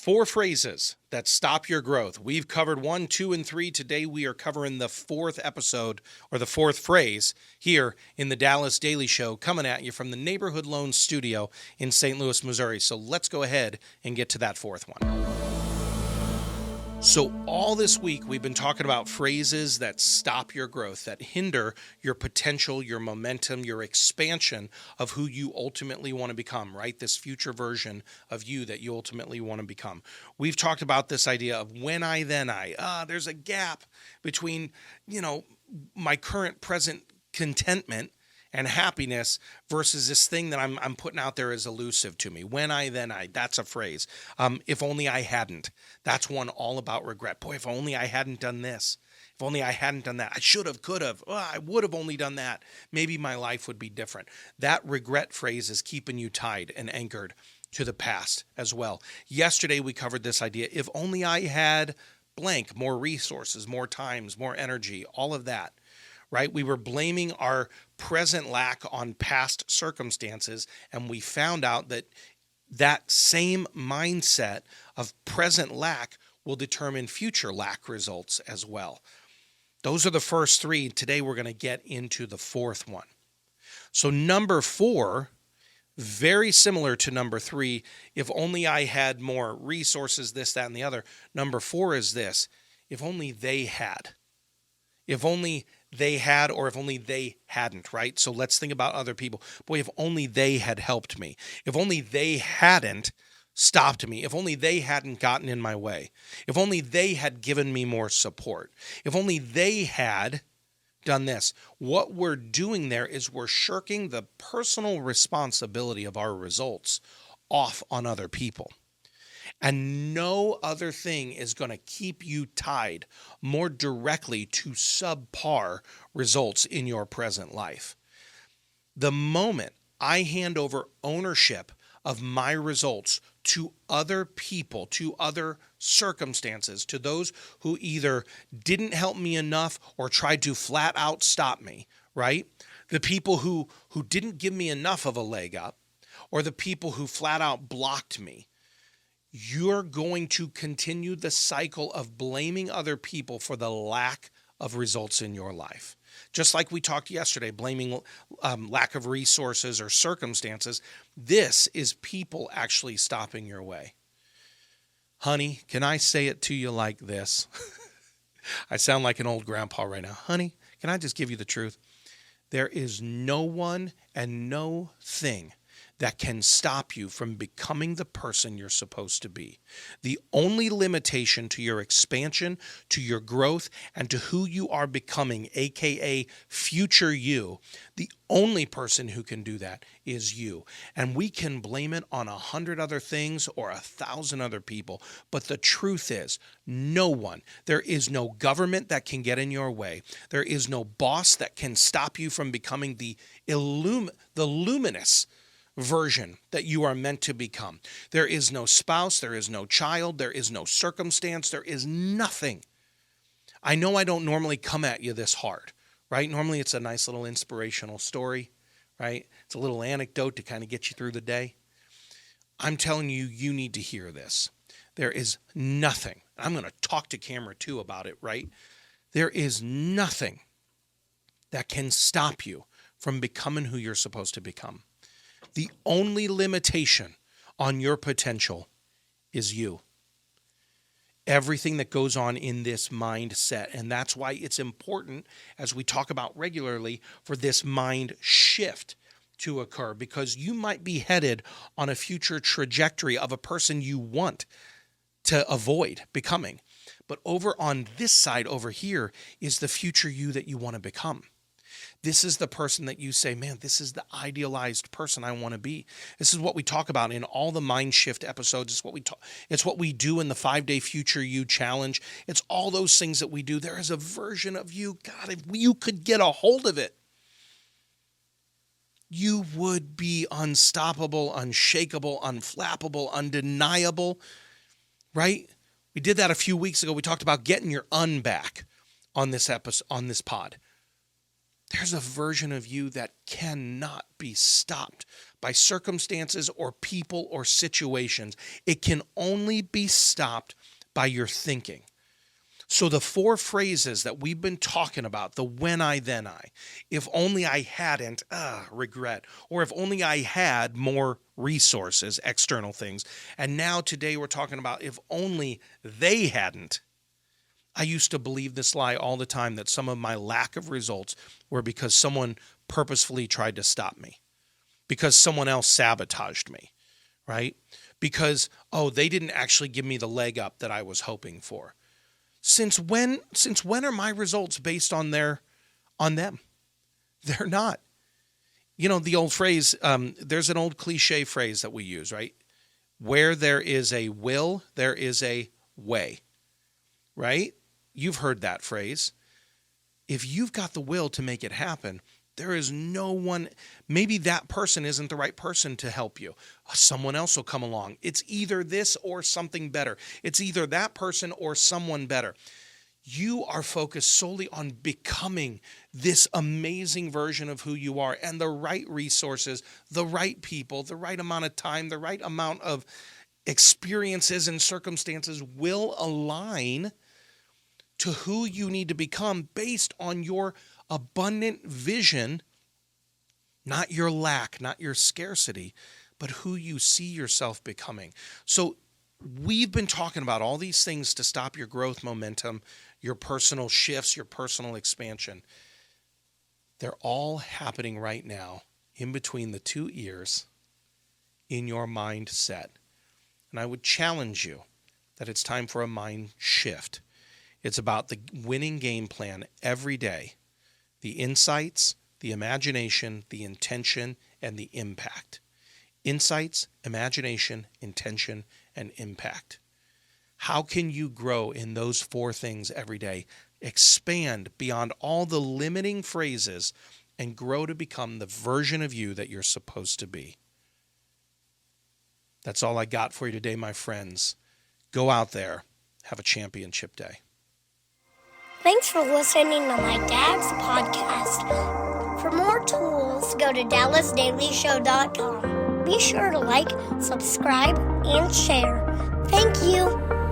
4 phrases that stop your growth. We've covered 1, 2, and 3. Today we are covering the 4th episode, or the 4th phrase, here in the Dallas Daily Show, coming at you from the Neighborhood Loan Studio in St. Louis, Missouri. So let's go ahead and get to that 4th one. So all this week, we've been talking about phrases that stop your growth, that hinder your potential, your momentum, your expansion of who you ultimately want to become, right? This future version of you that you ultimately want to become. We've talked about this idea of when I, then I. There's a gap between, my current present contentment and happiness versus this thing that I'm putting out there is elusive to me. When I, then I, that's a phrase. If only I hadn't. That's one all about regret. Boy, if only I hadn't done this. If only I hadn't done that. I should have, could have. Oh, I would have only done that. Maybe my life would be different. That regret phrase is keeping you tied and anchored to the past as well. Yesterday, we covered this idea. If only I had blank, more resources, more times, more energy, all of that. Right? We were blaming our present lack on past circumstances, and we found out that that same mindset of present lack will determine future lack results as well. Those are the first 3. Today we're going to get into the 4th one. So number 4, very similar to number 3, if only I had more resources, this, that, and the other. Number 4 is this: if only they had. If only they had, or if only they hadn't, right? So let's think about other people. Boy, if only they had helped me. If only they hadn't stopped me. If only they hadn't gotten in my way. If only they had given me more support. If only they had done this. What we're doing there is we're shirking the personal responsibility of our results off on other people. And no other thing is going to keep you tied more directly to subpar results in your present life. The moment I hand over ownership of my results to other people, to other circumstances, to those who either didn't help me enough or tried to flat out stop me, right? The people who didn't give me enough of a leg up, or the people who flat out blocked me, you're going to continue the cycle of blaming other people for the lack of results in your life. Just like we talked yesterday, blaming lack of resources or circumstances, this is people actually stopping your way. Honey, can I say it to you like this? I sound like an old grandpa right now. Honey, can I just give you the truth? There is no one and no thing that can stop you from becoming the person you're supposed to be. The only limitation to your expansion, to your growth, and to who you are becoming, aka future you, the only person who can do that is you. And we can blame it on 100 other things or 1,000 other people. But the truth is, no one, there is no government that can get in your way. There is no boss that can stop you from becoming the luminous version that you are meant to become. There is no spouse, there is no child, there is no circumstance, there is nothing. I know I don't normally come at you this hard, right? Normally it's a nice little inspirational story, right? It's a little anecdote to kind of get you through the day. I'm telling you, you need to hear this. There is nothing. I'm going to talk to camera too about it, right? There is nothing that can stop you from becoming who you're supposed to become. The only limitation on your potential is you. Everything that goes on in this mindset. And that's why it's important, as we talk about regularly, for this mind shift to occur, because you might be headed on a future trajectory of a person you want to avoid becoming. But over on this side over here is the future you that you want to become. This is the person that you say, man, this is the idealized person I want to be. This is what we talk about in all the Mind Shift episodes. It's what we do in the 5-Day Future You Challenge. It's all those things that we do. There is a version of you. God, if you could get a hold of it, you would be unstoppable, unshakable, unflappable, undeniable, right? We did that a few weeks ago. We talked about getting your back on this episode, on this pod. There's a version of you that cannot be stopped by circumstances or people or situations. It can only be stopped by your thinking. So the 4 phrases that we've been talking about, the when I, then I, if only I hadn't, regret, or if only I had more resources, external things. And now today we're talking about if only they hadn't. I used to believe this lie all the time that some of my lack of results were because someone purposefully tried to stop me, because someone else sabotaged me, right? Because, they didn't actually give me the leg up that I was hoping for. Since when are my results based on them? They're not. The old phrase, there's an old cliche phrase that we use, right? Where there is a will, there is a way, right? You've heard that phrase. If you've got the will to make it happen, there is no one, maybe that person isn't the right person to help you. Someone else will come along. It's either this or something better. It's either that person or someone better. You are focused solely on becoming this amazing version of who you are, and the right resources, the right people, the right amount of time, the right amount of experiences and circumstances will align to who you need to become based on your abundant vision, not your lack, not your scarcity, but who you see yourself becoming. So we've been talking about all these things to stop your growth momentum, your personal shifts, your personal expansion. They're all happening right now in between the 2 ears in your mindset. And I would challenge you that it's time for a mind shift. It's about the winning game plan every day. The insights, the imagination, the intention, and the impact. Insights, imagination, intention, and impact. How can you grow in those 4 things every day? Expand beyond all the limiting phrases and grow to become the version of you that you're supposed to be. That's all I got for you today, my friends. Go out there. Have a championship day. Thanks for listening to my dad's podcast. For more tools, go to DallasDailyShow.com. Be sure to like, subscribe, and share. Thank you.